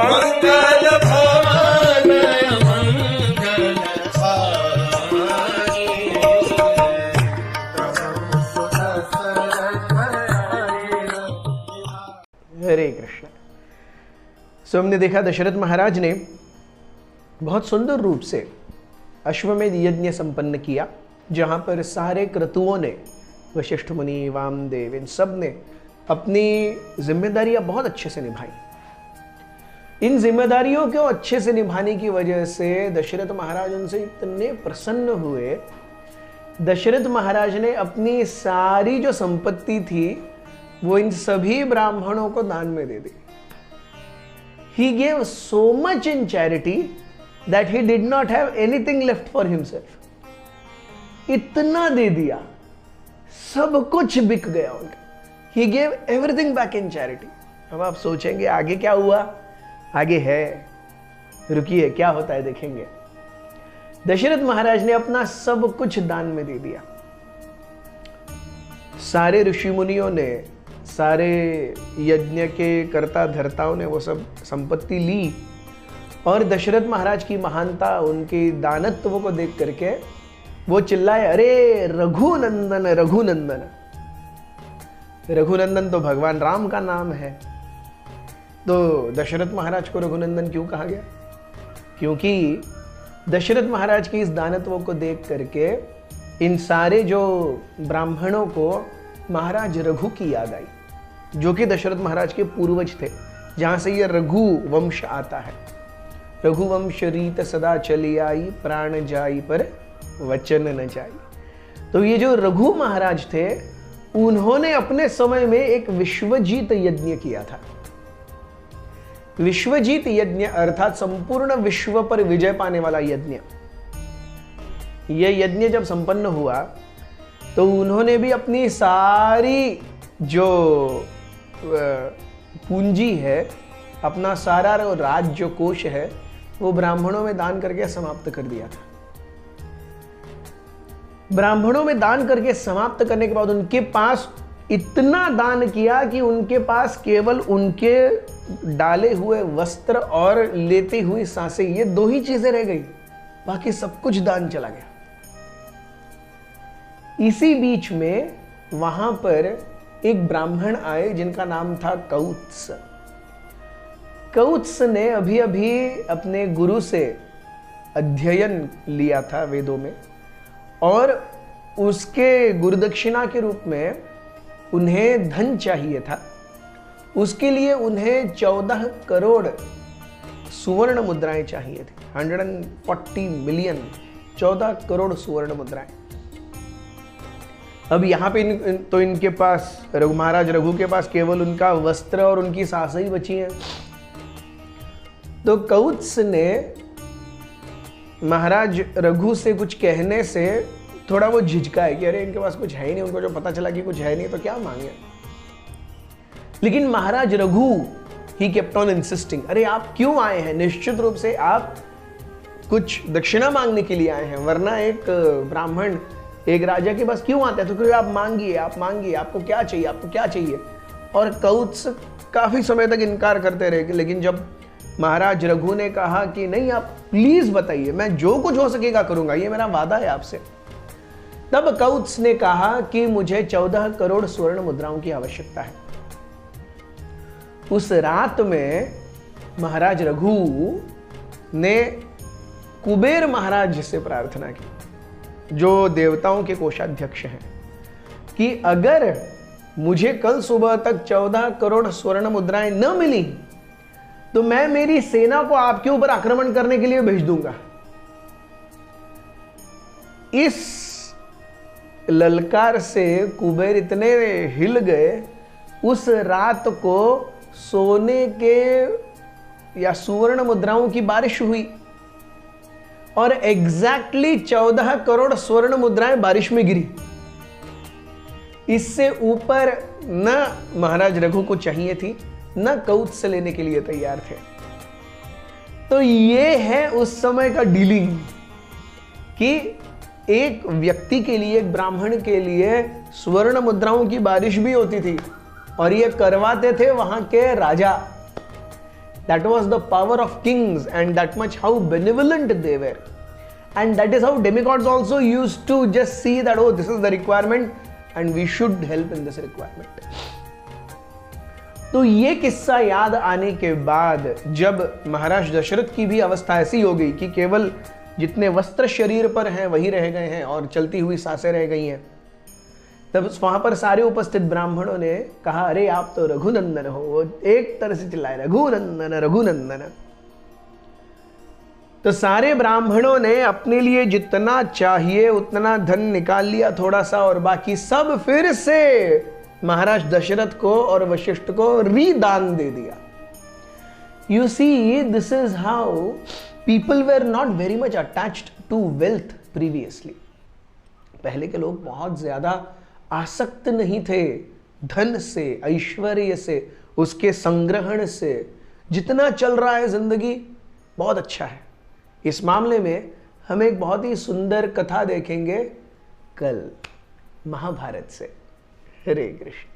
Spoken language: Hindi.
मंगल भवन मंगल हारी। हरे कृष्ण। सो हमने देखा दशरथ महाराज ने बहुत सुंदर रूप से अश्वमेध यज्ञ संपन्न किया, जहां पर सारे क्रतुओं ने, वशिष्ठ मुनि, वामदेव, इन सब ने अपनी जिम्मेदारियां बहुत अच्छे से निभाई। इन जिम्मेदारियों को अच्छे से निभाने की वजह से दशरथ महाराज उनसे इतने प्रसन्न हुए। दशरथ महाराज ने अपनी सारी जो संपत्ति थी वो इन सभी ब्राह्मणों को दान में दे दी। He gave so much in charity that he did not have anything left for himself. इतना दे दिया, सब कुछ बिक गया उनका। He gave everything back in charity. अब आप सोचेंगे आगे क्या हुआ? आगे है, रुकिए, क्या होता है देखेंगे। दशरथ महाराज ने अपना सब कुछ दान में दे दिया। सारे ऋषि मुनियों ने, सारे यज्ञ के कर्ता धर्ताओं ने वो सब संपत्ति ली और दशरथ महाराज की महानता, उनके दानत्व को देख करके वो चिल्लाए, अरे रघुनंदन रघुनंदन। रघुनंदन तो भगवान राम का नाम है, तो दशरथ महाराज को रघुनंदन क्यों कहा गया? क्योंकि दशरथ महाराज की इस दानत्व को देख करके इन सारे जो ब्राह्मणों को महाराज रघु की याद आई, जो कि दशरथ महाराज के पूर्वज थे, जहां से यह रघु वंश आता है। रघुवंश रीत सदा चली आई, प्राण जाई पर वचन न जाई। तो ये जो रघु महाराज थे, उन्होंने अपने समय में एक विश्वजीत यज्ञ किया था। विश्वजीत यज्ञ अर्थात संपूर्ण विश्व पर विजय पाने वाला यज्ञ। यह यज्ञ जब संपन्न हुआ तो उन्होंने भी अपनी सारी जो पूंजी है, अपना सारा राज्य कोष है, वो ब्राह्मणों में दान करके समाप्त कर दिया था। ब्राह्मणों में दान करके समाप्त करने के बाद उनके पास इतना दान किया कि उनके पास केवल उनके डाले हुए वस्त्र और लेती हुई सांसें, ये दो ही चीजें रह गई, बाकी सब कुछ दान चला गया। इसी बीच में वहां पर एक ब्राह्मण आए जिनका नाम था कौत्स। कौत्स ने अभी अभी अपने गुरु से अध्ययन लिया था वेदों में, और उसके गुरुदक्षिणा के रूप में उन्हें धन चाहिए था। उसके लिए उन्हें 14 करोड़ सुवर्ण मुद्राएं चाहिए थी। 140 मिलियन, 14 करोड़ सुवर्ण मुद्राएं। अब यहाँ पे तो इनके पास, महाराज रघु के पास केवल उनका वस्त्र और उनकी सांसें ही बची हैं। तो कौत्स ने महाराज रघु से कुछ कहने से थोड़ा वो झिझका है कि अरे इनके पास कुछ है ही नहीं, उनको जो पता चला कि कुछ है नहीं तो क्या मांगे। लेकिन महाराज रघु ही केप्ट ऑन इंसिस्टिंग, अरे आप क्यों आए हैं? निश्चित रूप से आप कुछ दक्षिणा मांगने के लिए आए हैं, वरना एक ब्राह्मण एक राजा के पास क्यों आता है? तो क्योंकि आप मांगिए, आप मांगिए, आपको क्या चाहिए, आपको क्या चाहिए। और कौत्स काफी समय तक इनकार करते रहे, लेकिन जब महाराज रघु ने कहा कि नहीं, आप प्लीज बताइए, मैं जो कुछ हो सकेगा करूंगा, ये मेरा वादा है आपसे, तब कौत्स ने कहा कि मुझे 14 करोड़ स्वर्ण मुद्राओं की आवश्यकता है। उस रात में महाराज रघु ने कुबेर महाराज से प्रार्थना की, जो देवताओं के कोषाध्यक्ष हैं, कि अगर मुझे कल सुबह तक 14 करोड़ स्वर्ण मुद्राएं न मिली तो मैं मेरी सेना को आपके ऊपर आक्रमण करने के लिए भेज दूंगा। इस ललकार से कुबेर इतने हिल गए, उस रात को सोने के या सुवर्ण मुद्राओं की बारिश हुई और एग्जैक्टली 14 करोड़ स्वर्ण मुद्राएं बारिश में गिरी। इससे ऊपर न महाराज रघु को चाहिए थी, न कौत्स से लेने के लिए तैयार थे। तो ये है उस समय का डीलिंग कि एक व्यक्ति के लिए, एक ब्राह्मण के लिए स्वर्ण मुद्राओं की बारिश भी होती थी, और ये करवाते थे वहां के राजा। That was the power of kings, and that much how benevolent they were. And that is how demigods also used to just see that, oh, this is the requirement and we should help in this requirement. तो ये किस्सा याद आने के बाद जब महाराज दशरथ की भी अवस्था ऐसी हो गई कि केवल जितने वस्त्र शरीर पर हैं वही रह गए हैं और चलती हुई सांसें रह गई हैं, तब वहां पर सारे उपस्थित ब्राह्मणों ने कहा, अरे आप तो रघुनंदन हो। वो एक तरह से चिल्लाए, रघुनंदन रघुनंदन। तो सारे ब्राह्मणों ने अपने लिए जितना चाहिए उतना धन निकाल लिया थोड़ा सा, और बाकी सब फिर से महाराज दशरथ को और वशिष्ठ को रिदान दे दिया। You see, this is how people were not very much attached to wealth previously. पहले के लोग बहुत ज्यादा आसक्त नहीं थे धन से, ऐश्वर्य से, उसके संग्रहण से। जितना चल रहा है जिंदगी बहुत अच्छा है। इस मामले में हम एक बहुत ही सुंदर कथा देखेंगे कल महाभारत से। हरे कृष्ण।